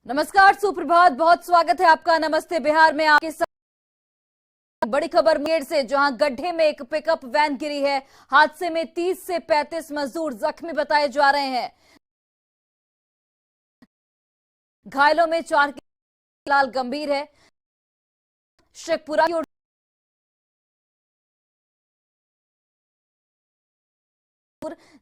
नमस्कार, सुप्रभात, बहुत स्वागत है आपका नमस्ते बिहार में। आपके साथ बड़ी खबर मुंगेर से, जहां गड्ढे में एक पिकअप वैन गिरी है। हादसे में 30 से 35 मजदूर जख्मी बताए जा रहे हैं। घायलों में 4 की फिलहाल गंभीर है। शेखपुरा की ओर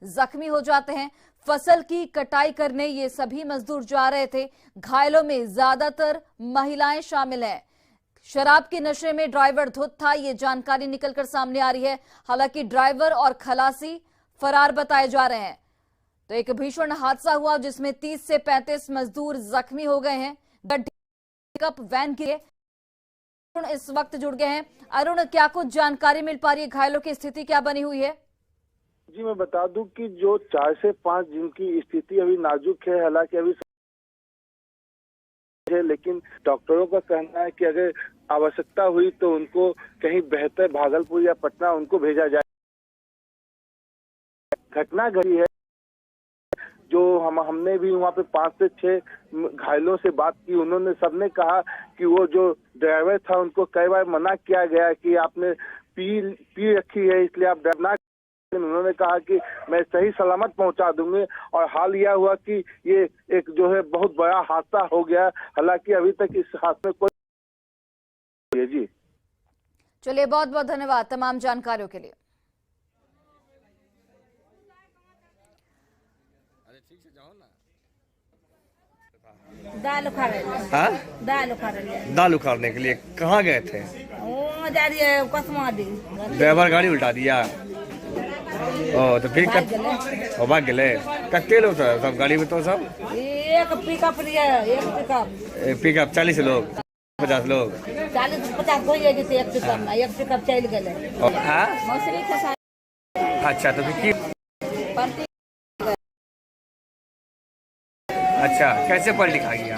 जख्मी हो जाते हैं। फसल की कटाई करने ये सभी मजदूर जा रहे थे। घायलों में ज्यादातर महिलाएं शामिल हैं। शराब के नशे में ड्राइवर धुत था, ये जानकारी निकलकर सामने आ रही है। हालांकि ड्राइवर और खलासी फरार बताए जा रहे हैं। तो एक भीषण हादसा हुआ जिसमें 30 से 35 मजदूर जख्मी हो गए हैं। पिकअप वैन गिरे। अरुण इस वक्त जुड़ गए हैं। अरुण, क्या कुछ जानकारी मिल पा रही है? घायलों की स्थिति क्या बनी हुई है? जी, मैं बता दूं कि जो 4 से 5 जिनकी स्थिति अभी नाजुक है, हालांकि अभी है, लेकिन डॉक्टरों का कहना है कि अगर आवश्यकता हुई तो उनको कहीं बेहतर भागलपुर या पटना उनको भेजा जाए। घटना घटी है जो हमने भी वहाँ पे 5 से 6 घायलों से बात की। उन्होंने सबने कहा कि वो जो ड्राइवर था उनको कई बार मना किया गया कि आपने पी रखी है, इसलिए आप डरना। उन्होंने कहा कि मैं सही सलामत पहुंचा दूंगी। और हाल यह हुआ कि ये एक जो है बहुत बड़ा हादसा हो गया। हालांकि अभी तक इस हादसे में कोई जी। चलिए, बहुत बहुत धन्यवाद तमाम जानकारियों के लिए। दाल उखाड़ हाँ? दाल उखाड़ने के लिए कहाँ गए थे? वो जा रही है कसमादी। ड्राइवर गाड़ी उल्टा दिया। ओ तो फिर भाग गए। कत्ते लोग थे सब गाड़ी में? तो सब एक पिकअप लिया, एक पिकअप 40 लोग 50 लोग 40-50 हो जाए जैसे एक पिकअप में एक पिकअप चल गए। मौसरी के साथ। अच्छा, तो फिर पलटी। अच्छा, कैसे पलटी खा गया?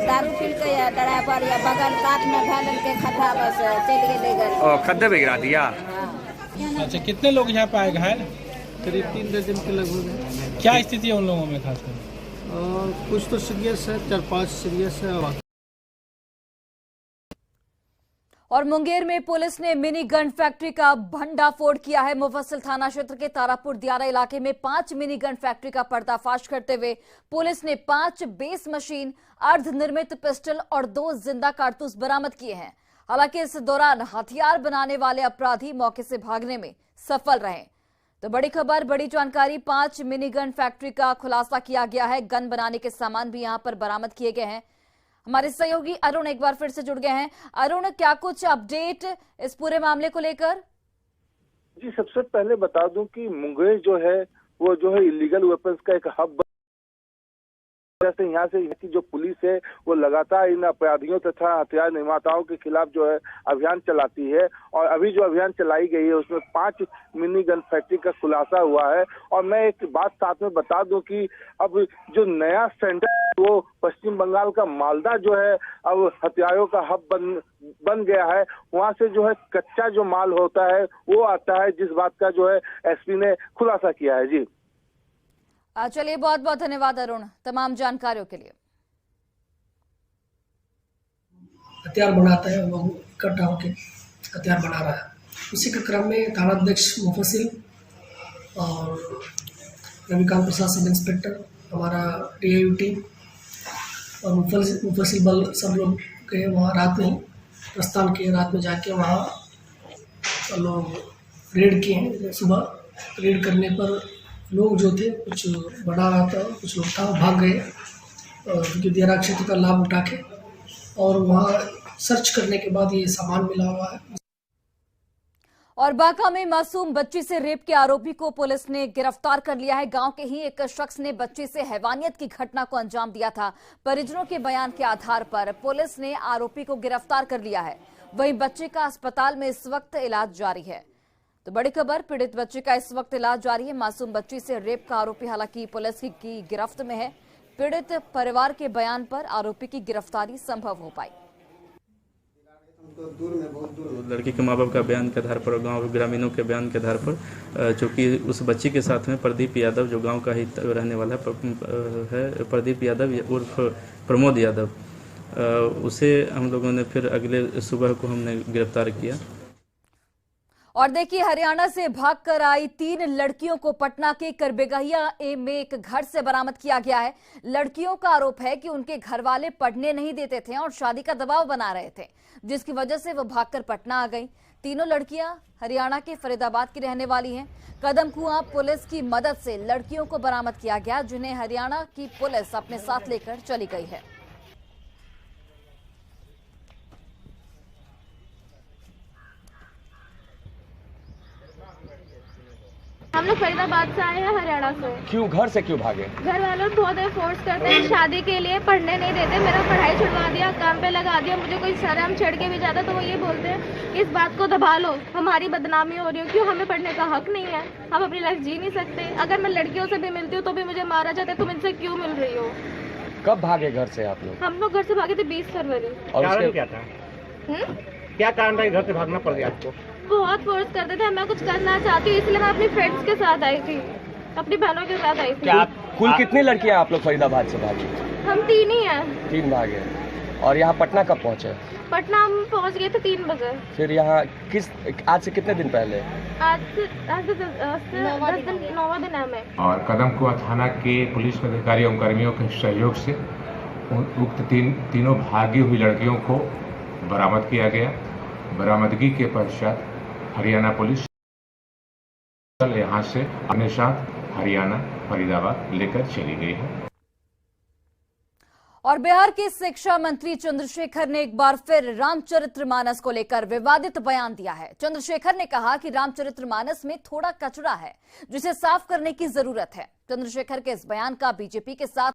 दारू पी के या ड्राइवर या बगल काट में घायल के खड्डा बस चल गए। ओ खड्डे में गिरा दिया। अच्छा, कितने लोग यहाँ पे आए घायल? करीब 3 दर्जन के लगभग है। क्या स्थिति है उन लोगों में खासकर? कुछ तो सीरियस है, 4-5 सीरियस है। और मुंगेर में पुलिस ने मिनी गन फैक्ट्री का भंडाफोड़ किया है। मुफस्सिल थाना क्षेत्र के तारापुर दियारा इलाके में 5 मिनी गन फैक्ट्री का पर्दाफाश करते हुए पुलिस ने 5 बेस मशीन, अर्धनिर्मित पिस्टल और 2 जिंदा कारतूस बरामद किए हैं। हालांकि इस दौरान हथियार बनाने वाले अपराधी मौके से भागने में सफल रहे। तो बड़ी खबर, बड़ी जानकारी, 5 मिनी गन फैक्ट्री का खुलासा किया गया है। गन बनाने के सामान भी यहां पर बरामद किए गए हैं। हमारे सहयोगी अरुण एक बार फिर से जुड़ गए हैं। अरुण, क्या कुछ अपडेट इस पूरे मामले को लेकर? जी, सबसे पहले बता दूं कि मुंगेर जो है वो जो है इलीगल वेपन्स का एक हब। जैसे यहाँ की जो पुलिस है वो लगातार इन अपराधियों तथा हथियार निर्माताओं के खिलाफ जो है अभियान चलाती है। और अभी जो अभियान चलाई गई है उसमें 5 मिनी गन फैक्ट्री का खुलासा हुआ है। और मैं एक बात साथ में बता दूं कि अब जो नया सेंटर वो पश्चिम बंगाल का मालदा जो है अब हथियारों का हब बन गया है। वहाँ से जो है कच्चा जो माल होता है वो आता है, जिस बात का जो है एसपी ने खुलासा किया है। जी चलिए, बहुत बहुत धन्यवाद अरुण तमाम जानकारियों के लिए। हथियार बनाता है, वो इकट्ठा होकर हथियार बना रहा है। उसी के क्रम में थानाध्यक्ष मुफस्सिल और रविकांत प्रसाद सब इंस्पेक्टर, हमारा टीआईयू टीम और मुफस्सिल बल सब लोग गए वहाँ। रात में ही प्रस्थान किए। रात में जाके वहाँ लोग रेड किए हैं। सुबह रेड करने पर लोग जो थे, कुछ बड़ा था कुछ लोग था, भाग गए क्योंकि दियारा क्षेत्र का लाभ उठा के। और वहाँ सर्च करने के बाद ये सामान मिला हुआ है। और बांका में मासूम बच्ची से रेप के आरोपी को पुलिस ने गिरफ्तार कर लिया है। गांव के ही एक शख्स ने बच्ची से हैवानियत की घटना को अंजाम दिया था। परिजनों के बयान के आधार पर पुलिस ने आरोपी को गिरफ्तार कर लिया है। वहीं बच्चे का अस्पताल में इस वक्त इलाज जारी है। तो बड़ी खबर, पीड़ित बच्चे का इस वक्त इलाज जारी है। मासूम बच्ची से रेप का आरोपी हालांकि पुलिस की गिरफ्त में है। पीड़ित परिवार के बयान पर आरोपी की गिरफ्तारी संभव हो पाई। लड़की के माँ बाप का बयान के आधार पर, गांव ग्रामीणों के बयान के आधार पर, चूँकि उस बच्ची के साथ में प्रदीप यादव जो गांव का ही रहने वाला है, प्रदीप यादव उर्फ प्रमोद यादव, उसे हम लोगों ने फिर अगले सुबह को हमने गिरफ्तार किया। और देखिए, हरियाणा से भागकर आई 3 लड़कियों को पटना के करबेगहिया में एक घर से बरामद किया गया है। लड़कियों का आरोप है कि उनके घर वाले पढ़ने नहीं देते थे और शादी का दबाव बना रहे थे, जिसकी वजह से वो भागकर पटना आ गई। तीनों लड़कियां हरियाणा के फरीदाबाद की रहने वाली हैं। कदमकुआं पुलिस की मदद से लड़कियों को बरामद किया गया, जिन्हें हरियाणा की पुलिस अपने साथ लेकर चली गई है। हम लोग फरीदाबाद से आए हैं, हरियाणा से। क्यों घर से क्यों भागे? घर वालों बहुत फोर्स करते हैं शादी के लिए, पढ़ने नहीं देते, मेरा पढ़ाई छुड़वा दिया, काम पे लगा दिया, मुझे कोई शर्म छेड़ के भी जाता तो वो ये बोलते हैं इस बात को दबा लो, हमारी बदनामी हो रही है। क्यों? हमें पढ़ने का हक नहीं है, हम अपनी लाइफ जी नहीं सकते। अगर मैं लड़कियों से भी मिलती हूँ तो भी मुझे मारा जाता है, तुम इनसे क्यों मिल रही हो? कब भागे घर से आप लोग? हम लोग घर से भागे थे 20 फरवरी। और उसके क्या था? क्या कारण था घर से भागना पड़ गया आपको? बहुत फोर्स करते थे, मैं कुछ करना चाहती हूँ इसलिए मैं अपनी फ्रेंड्स के साथ आई थी, अपनी बहनों के साथ आई थी। क्या कुल कितनी लड़कियां आप लोग फरीदाबाद से भागी? हम 3 ही हैं। 3 भागे। और यहाँ पटना कब पहुँचे? पटना हम पहुँच गए थे 3 बजे। फिर यहाँ आज से कितने दिन पहले? आज से 9वां दिन है हमें। और कदमकुआं थाना के पुलिस अधिकारियों एवं कर्मियों के सहयोग से उक्त तीनों भागी हुई लड़कियों को बरामद किया गया। बरामदगी के पश्चात हरियाणा पुलिस यहाँ से अपने साथ हरियाणा फरीदाबाद लेकर चली गई है। और बिहार के शिक्षा मंत्री चंद्रशेखर ने एक बार फिर रामचरितमानस को लेकर विवादित बयान दिया है। चंद्रशेखर ने कहा कि रामचरितमानस में थोड़ा कचरा है, जिसे साफ करने की जरूरत है। चंद्रशेखर के इस बयान का बीजेपी के साथ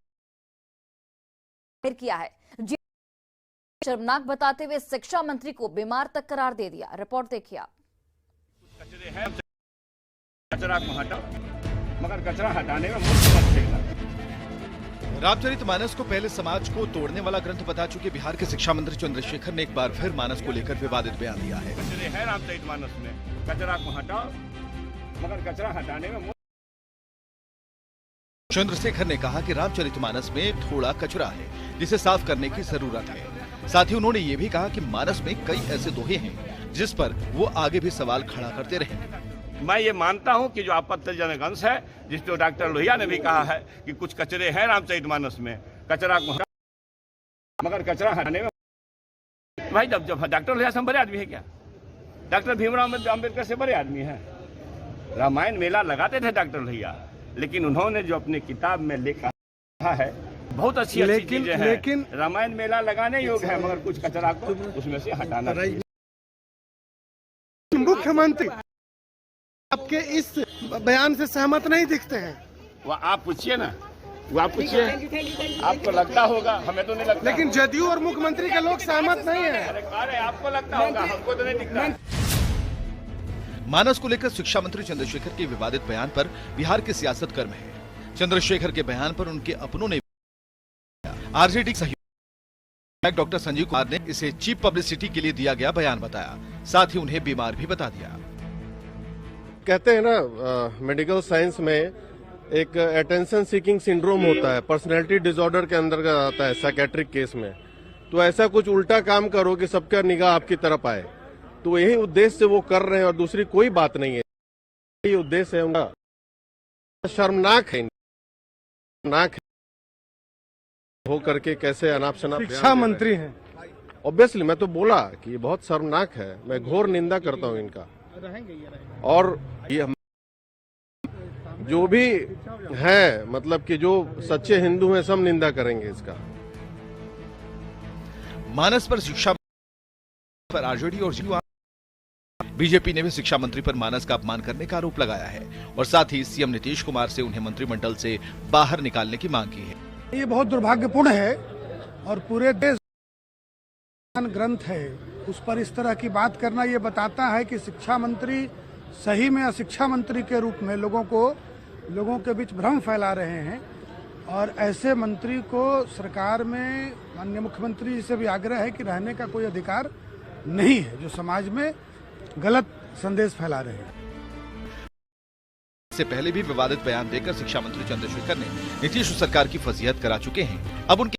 किया है, शर्मनाक बताते हुए शिक्षा मंत्री को बीमार तक करार दे दिया। रिपोर्ट देखिए आप। कचरा को हटाओ, मगर कचरा हटाने में मुफ्त मत फेंकना। रामचरितमानस को पहले समाज को तोड़ने वाला ग्रंथ बता चुके बिहार के शिक्षा मंत्री चंद्रशेखर ने एक बार फिर मानस को लेकर विवादित बयान दिया है। कचरे है रामचरितमानस में, कचरा को हटाओ, मगर कचरा हटाने में। चंद्रशेखर ने कहा कि रामचरितमानस में थोड़ा कचरा है, जिसे साफ करने की जरूरत है। साथ ही उन्होंने ये भी कहा कि मानस में कई ऐसे दोहे हैं जिस पर वो आगे भी सवाल खड़ा करते रहे। मैं ये मानता हूं कि जो आपत्तिजनक अंश है, जिस जो डॉक्टर लोहिया ने भी कहा है कि कुछ कचरे हैं रामचरितमानस में, कचरा को मगर कचरा हटाने में। भाई जब डॉक्टर लोहिया से हम बड़े आदमी है क्या? डॉक्टर भीमराव अम्बेडकर से बड़े आदमी है। रामायण मेला लगाते थे डॉक्टर लोहिया, लेकिन उन्होंने जो अपने किताब में लिखा है बहुत अच्छी चीजें हैं। लेकिन रामायण मेला लगाने योग्य है, मगर कुछ कचरा को उसमें से हटाना चाहिए। मुख्यमंत्री आपके इस बयान से सहमत नहीं दिखते हैं? वो आप पूछिए ना, वो आप पूछिए, आपको लगता होगा, हमें तो नहीं लगता। लेकिन जदयू और मुख्यमंत्री के लोग सहमत नहीं है। अरे आपको लगता होगा, हमको तो नहीं दिखता। मानस को लेकर शिक्षा मंत्री चंद्रशेखर के विवादित बयान पर बिहार के सियासत गर्म है। चंद्रशेखर के बयान पर उनके अपनों ने आरजेडी सहयोगी डॉक्टर संजीव कुमार ने इसे चीप पब्लिसिटी के लिए दिया गया बयान बताया, साथ ही उन्हें बीमार भी बता दिया। कहते हैं ना, मेडिकल साइंस में एक अटेंशन सीकिंग सिंड्रोम होता है, पर्सनैलिटी डिसऑर्डर के अंदर आता है साइकेट्रिक केस में। तो ऐसा कुछ उल्टा काम करो कि सबका निगाह आपकी तरफ आए, तो यही उद्देश्य से वो कर रहे हैं और दूसरी कोई बात नहीं है। यही उद्देश्य है उनका। शर्मनाक है हो करके कैसे अनाप शनाप शिक्षा मंत्री हैं। ऑब्वियसली मैं तो बोला कि ये बहुत शर्मनाक है, मैं घोर निंदा करता हूँ इनका। और ये जो भी है, मतलब कि जो सच्चे हिंदू हैं सब निंदा करेंगे इसका। मानस पर शिक्षा पर आरजेडी और बीजेपी ने भी शिक्षा मंत्री पर मानस का अपमान करने का आरोप लगाया है और साथ ही सीएम नीतीश कुमार से उन्हें मंत्रिमंडल से बाहर निकालने की मांग की है। ये बहुत दुर्भाग्यपूर्ण है और पूरे देश ग्रंथ है, उस पर इस तरह की बात करना ये बताता है कि शिक्षा मंत्री सही में अशिक्षा मंत्री के रूप में लोगों के बीच भ्रम फैला रहे हैं। और ऐसे मंत्री को सरकार में माननीय मुख्यमंत्री जी से भी आग्रह है कि रहने का कोई अधिकार नहीं है, जो समाज में गलत संदेश फैला रहे हैं। इससे पहले भी विवादित बयान देकर शिक्षा मंत्री चंद्रशेखर ने नीतीश सरकार की फजीहत करा चुके हैं। अब उनके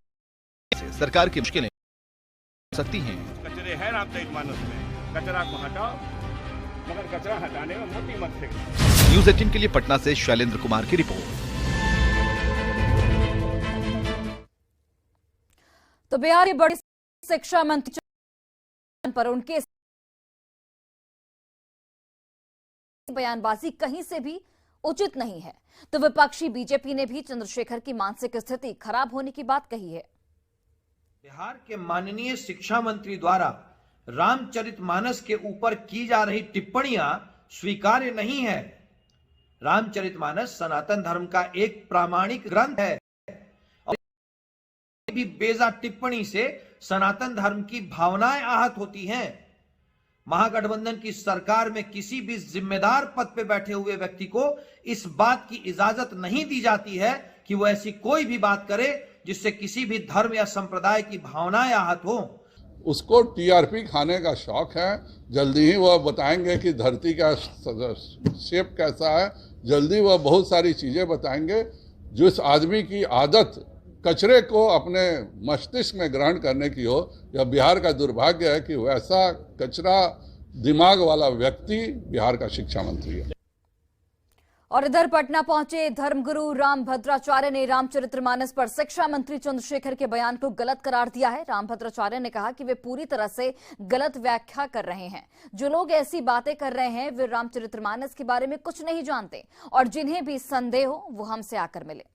सरकार की मुश्किलें सकती हैं। कचरे हैं रामचरितमानस में, कचरा को हटाओ, मगर कचरा हटाने में मोटी मत फेंको। न्यूज़ 18 के लिए पटना से शैलेंद्र कुमार की रिपोर्ट। तो बिहार की बड़ी शिक्षा मंत्री पर उनके बयानबाजी कहीं से भी उचित नहीं है, तो विपक्षी बीजेपी ने भी चंद्रशेखर की मानसिक स्थिति खराब होने की बात कही है। बिहार के माननीय शिक्षा मंत्री द्वारा रामचरितमानस के ऊपर की जा रही टिप्पणियां स्वीकार्य नहीं है। रामचरितमानस सनातन धर्म का एक प्रामाणिक ग्रंथ है और भी बेजा टिप्पणी से सनातन धर्म की भावनाएं आहत होती हैं। महागठबंधन की सरकार में किसी भी जिम्मेदार पद पे बैठे हुए व्यक्ति को इस बात की इजाजत नहीं दी जाती है कि वो ऐसी कोई भी बात करे जिससे किसी भी धर्म या संप्रदाय की भावनाएं आहत हो। उसको टीआरपी खाने का शौक है। जल्दी ही वह बताएंगे कि धरती का शेप कैसा है, जल्दी वह बहुत सारी चीजें बताएंगे। जिस आदमी की आदत कचरे को अपने मस्तिष्क में ग्रहण करने की हो, यह बिहार का दुर्भाग्य है कि वैसा कचरा दिमाग वाला व्यक्ति बिहार का शिक्षा मंत्री है। और इधर पटना पहुंचे धर्मगुरु रामभद्राचार्य ने रामचरितमानस पर शिक्षा मंत्री चंद्रशेखर के बयान को गलत करार दिया है। रामभद्राचार्य ने कहा कि वे पूरी तरह से गलत व्याख्या कर रहे हैं। जो लोग ऐसी बातें कर रहे हैं वे रामचरितमानस के बारे में कुछ नहीं जानते और जिन्हें भी संदेह हो वो हमसे आकर मिले।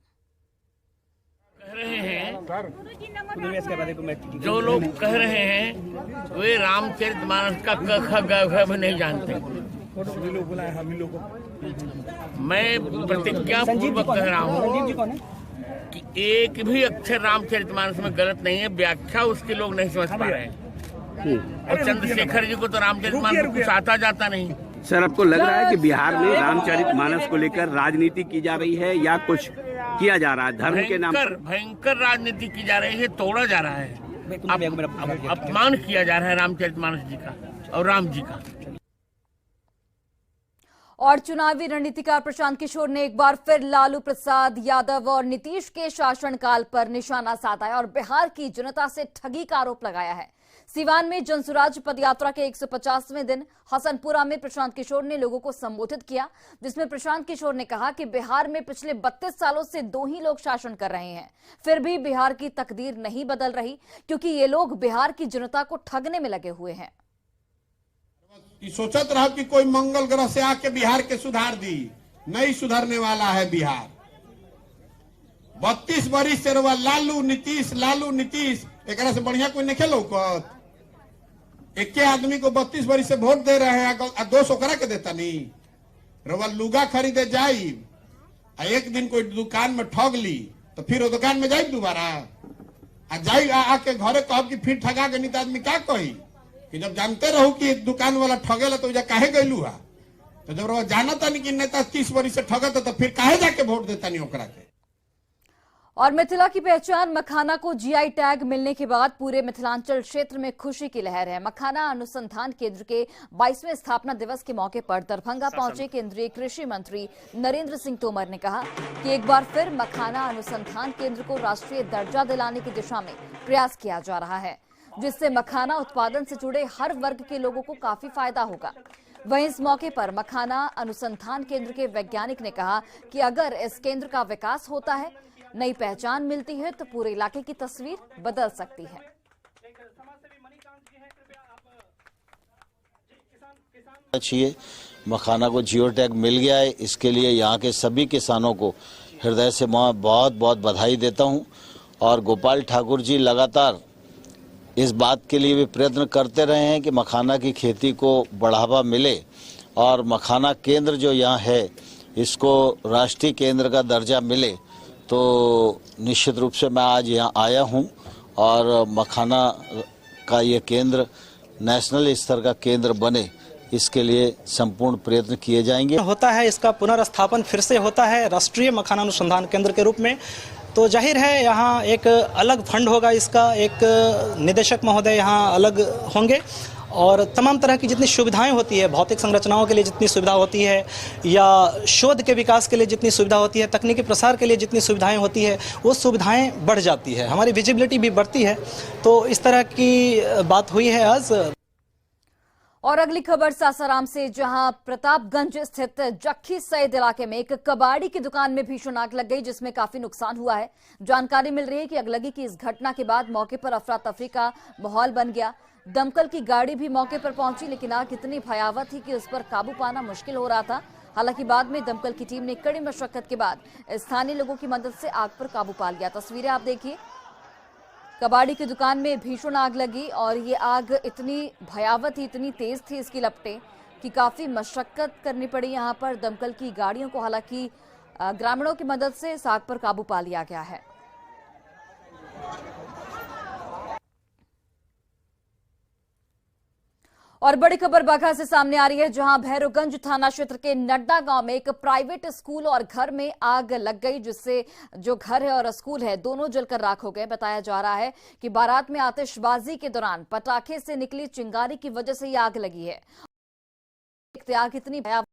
जो लोग कह रहे हैं वे रामचरितमानस का क ख ग घ भी नहीं जानते। मैं प्रतिज्ञा पूर्वक कह रहा हूँ कि एक भी अक्षर रामचरितमानस में गलत नहीं है। व्याख्या उसके लोग नहीं समझ पा रहे हैं और चंद्रशेखर जी को तो रामचरितमानस कुछ आता जाता नहीं। सर, आपको लग रहा है कि बिहार में रामचरितमानस को लेकर राजनीति की जा रही है या कुछ किया जा रहा है धर्म के नाम पर? भयंकर राजनीति की जा रही है, तोड़ा जा रहा है, अपमान किया जा रहा है रामचरितमानस जी का और राम जी का। और चुनावी रणनीतिकार प्रशांत किशोर ने एक बार फिर लालू प्रसाद यादव और नीतीश के शासनकाल पर निशाना साधा है और बिहार की जनता से ठगी का आरोप लगाया है। सीवान में जनसुराज पदयात्रा के 150वें दिन हसनपुरा में प्रशांत किशोर ने लोगों को संबोधित किया, जिसमें प्रशांत किशोर ने कहा कि बिहार में पिछले 32 सालों से 2 ही लोग शासन कर रहे हैं, फिर भी बिहार की तकदीर नहीं बदल रही क्योंकि ये लोग बिहार की जनता को ठगने में लगे हुए हैं। सोचत रहो कि कोई मंगल ग्रह से आके बिहार के सुधार दी, नहीं सुधरने वाला है बिहार। 32 वर्ष से लालू नीतीश एक से बढ़िया कोई नहीं खेलो। एक आदमी को 32 वर्ष से वोट दे रहे हैं, दोष ओकरा के देता नहीं। रवा लुगा खरीदे जाई, एक दिन कोई दुकान में ठग ली तो फिर वो दुकान में जाई दोबारा जाई आके घरे कह कि फिर ठगा गई तो आदमी क्या कही कि जब जानते रहो कि दुकान वाला ठगेला तो काहे गईलू है, तो जब जानता नहीं कि नेता 30 वर्ष से ठगता तो फिर काहे जाके वोट देता नहीं ओकरा के। और मिथिला की पहचान मखाना को जीआई टैग मिलने के बाद पूरे मिथिलांचल क्षेत्र में खुशी की लहर है। मखाना अनुसंधान केंद्र के 22वें स्थापना दिवस के मौके पर दरभंगा पहुंचे केंद्रीय कृषि मंत्री नरेंद्र सिंह तोमर ने कहा कि एक बार फिर मखाना अनुसंधान केंद्र को राष्ट्रीय दर्जा दिलाने की दिशा में प्रयास किया जा रहा है, जिससे मखाना उत्पादन से जुड़े हर वर्ग के लोगों को काफी फायदा होगा। वहीं इस मौके पर मखाना अनुसंधान केंद्र के वैज्ञानिक ने कहा कि अगर इस केंद्र का विकास होता है, नई पहचान मिलती है तो पूरे इलाके की तस्वीर बदल सकती है। चाहिए मखाना को जियो टैग मिल गया है, इसके लिए यहाँ के सभी किसानों को हृदय से बहुत बहुत बधाई देता हूँ। और गोपाल ठाकुर जी लगातार इस बात के लिए भी प्रयत्न करते रहे हैं कि मखाना की खेती को बढ़ावा मिले और मखाना केंद्र जो यहाँ है इसको राष्ट्रीय केंद्र का दर्जा मिले। तो निश्चित रूप से मैं आज यहाँ आया हूँ और मखाना का ये केंद्र नेशनल स्तर का केंद्र बने, इसके लिए संपूर्ण प्रयत्न किए जाएंगे। होता है इसका पुनर्स्थापन फिर से होता है राष्ट्रीय मखाना अनुसंधान केंद्र के रूप में, तो जाहिर है यहाँ एक अलग फंड होगा, इसका एक निदेशक महोदय यहाँ अलग होंगे और तमाम तरह की जितनी सुविधाएं होती है, भौतिक संरचनाओं के लिए जितनी सुविधा होती है या शोध के विकास के लिए जितनी सुविधा होती है, तकनीकी प्रसार के लिए जितनी सुविधाएं होती है, वो सुविधाएं बढ़ जाती है, हमारी विजिबिलिटी भी बढ़ती है। तो इस तरह की बात हुई है आज। और अगली खबर सासाराम से, जहां प्रतापगंज स्थित जक्खी सईद इलाके में एक कबाड़ी की दुकान में भीषण आग लग गई, जिसमें काफी नुकसान हुआ है। जानकारी मिल रही है कि अगलगी की इस घटना के बाद मौके पर अफरा तफरी का माहौल बन गया। दमकल की गाड़ी भी मौके पर पहुंची, लेकिन आग इतनी भयावह थी कि उस पर काबू पाना मुश्किल हो रहा था। हालांकि बाद में दमकल की टीम ने कड़ी मशक्कत के बाद स्थानीय लोगों की मदद से आग पर काबू पा लिया। तस्वीरें आप देखिए, कबाड़ी की दुकान में भीषण आग लगी और ये आग इतनी भयावह थी, इतनी तेज थी इसकी लपटें कि काफी मशक्कत करनी पड़ी यहाँ पर दमकल की गाड़ियों को। हालांकि ग्रामीणों की मदद से इस आग पर काबू पा लिया गया है। और बड़ी खबर बाघा से सामने आ रही है, जहां भैरवगंज थाना क्षेत्र के नड्डा गांव में एक प्राइवेट स्कूल और घर में आग लग गई, जिससे जो घर है और स्कूल है दोनों जलकर राख हो गए। बताया जा रहा है कि बारात में आतिशबाजी के दौरान पटाखे से निकली चिंगारी की वजह से ये आग लगी है। आग इतनी भयावह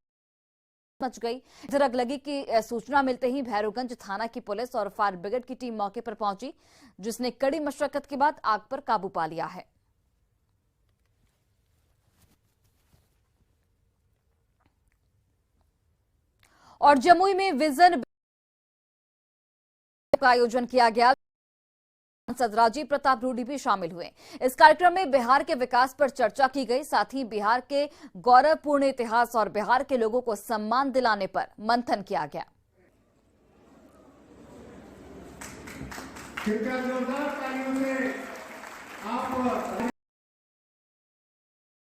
मच गई। इधर अगलगी की सूचना मिलते ही भैरवगंज थाना की पुलिस और फायर ब्रिगेड की टीम मौके पर पहुंची, जिसने कड़ी मशक्कत के बाद आग पर काबू पा लिया है। और जमुई में विजन का आयोजन किया गया। सांसद राजीव प्रताप रूडी भी शामिल हुए। इस कार्यक्रम में बिहार के विकास पर चर्चा की गई, साथ ही बिहार के गौरवपूर्ण इतिहास और बिहार के लोगों को सम्मान दिलाने पर मंथन किया गया।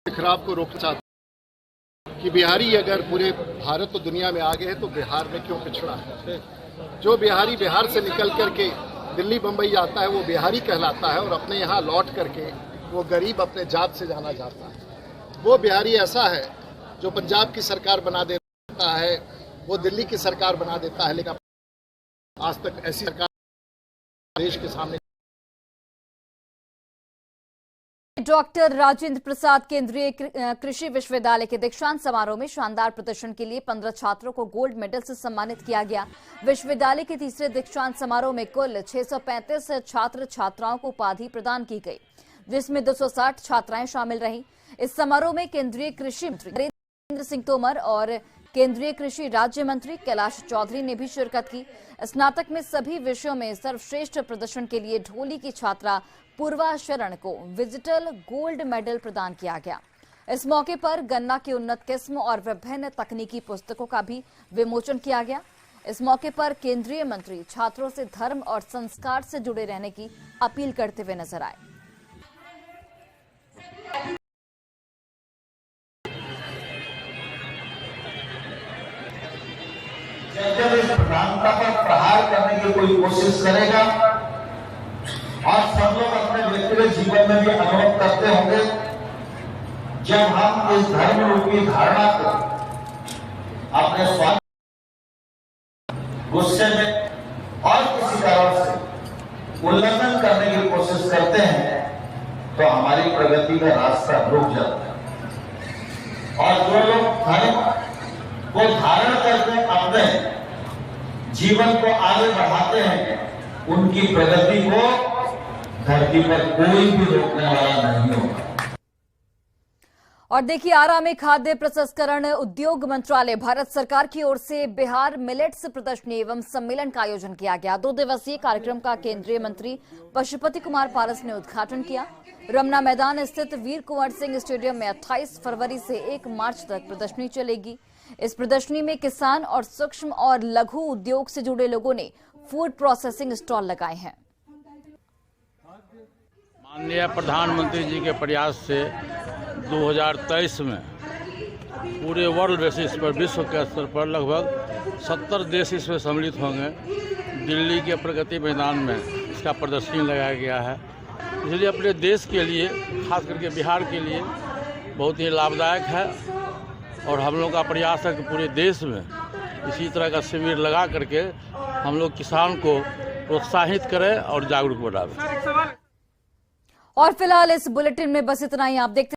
खराब को रोकना चाहते कि बिहारी अगर पूरे भारत और दुनिया में आगे है तो बिहार में क्यों पिछड़ा है। जो बिहारी बिहार से निकल करके दिल्ली बंबई जाता है वो बिहारी कहलाता है और अपने यहाँ लौट करके वो गरीब अपने जात से जाना जाता है। वो बिहारी ऐसा है जो पंजाब की सरकार बना देता है, वो दिल्ली की सरकार बना देता है, लेकिन आज तक ऐसी सरकार देश के सामने। डॉक्टर राजेंद्र प्रसाद केंद्रीय कृषि विश्वविद्यालय के दीक्षांत समारोह में शानदार प्रदर्शन के लिए 15 छात्रों को गोल्ड मेडल से सम्मानित किया गया। विश्वविद्यालय के तीसरे दीक्षांत समारोह में कुल 635 छात्र छात्राओं को उपाधि प्रदान की गई, जिसमें 260 छात्राएं शामिल रहीं। इस समारोह में केंद्रीय कृषि मंत्री नरेंद्र सिंह तोमर और केंद्रीय कृषि राज्य मंत्री कैलाश चौधरी ने भी शिरकत की। स्नातक में सभी विषयों में सर्वश्रेष्ठ प्रदर्शन के लिए ढोली की छात्रा पूर्वा शरण को विजिटल गोल्ड मेडल प्रदान किया गया। इस मौके पर गन्ना की उन्नत किस्म और विभिन्न तकनीकी पुस्तकों का भी विमोचन किया गया। इस मौके पर केंद्रीय मंत्री छात्रों से धर्म और संस्कार से जुड़े रहने की अपील करते हुए नजर आए। जब इस प्रधानता पर प्रहार करने की कोई कोशिश करेगा और सब लोग अपने व्यक्तिगत जीवन में भी अनुभव करते होंगे, जब हम इस धर्म रूपी धारणा को अपने स्वार्थ, गुस्से में और किसी कारण से उल्लंघन करने की कोशिश करते हैं तो हमारी प्रगति का रास्ता रुक जाता है। और जो लोग धर्म को धारण करके अपने जीवन को आगे बढ़ाते हैं, उनकी प्रगति को धरती पर कोई भी रोकने वाला नहीं होगा। और देखिए, आरा में खाद्य प्रसंस्करण उद्योग मंत्रालय भारत सरकार की ओर से बिहार मिलेट्स प्रदर्शनी एवं सम्मेलन का आयोजन किया गया। 2 दिवसीय कार्यक्रम का केंद्रीय मंत्री पशुपति कुमार पारस ने उद्घाटन किया। रमना मैदान स्थित वीर कुंवर सिंह स्टेडियम में 28 फरवरी से 1 मार्च तक प्रदर्शनी चलेगी। इस प्रदर्शनी में किसान और सूक्ष्म और लघु उद्योग से जुड़े लोगों ने फूड प्रोसेसिंग स्टॉल लगाए हैं। माननीय प्रधानमंत्री जी के प्रयास से 2023 में पूरे वर्ल्ड बेसिस पर, विश्व के स्तर पर लगभग 70 देश इसमें सम्मिलित होंगे। दिल्ली के प्रगति मैदान में इसका प्रदर्शनी लगाया गया है। इसलिए अपने देश के लिए, खास करके बिहार के लिए बहुत ही लाभदायक है और हम लोग का प्रयास है कि पूरे देश में इसी तरह का शिविर लगा करके हम लोग किसान को प्रोत्साहित करें और जागरूक बनाएं। और फिलहाल इस बुलेटिन में बस इतना ही। आप देखते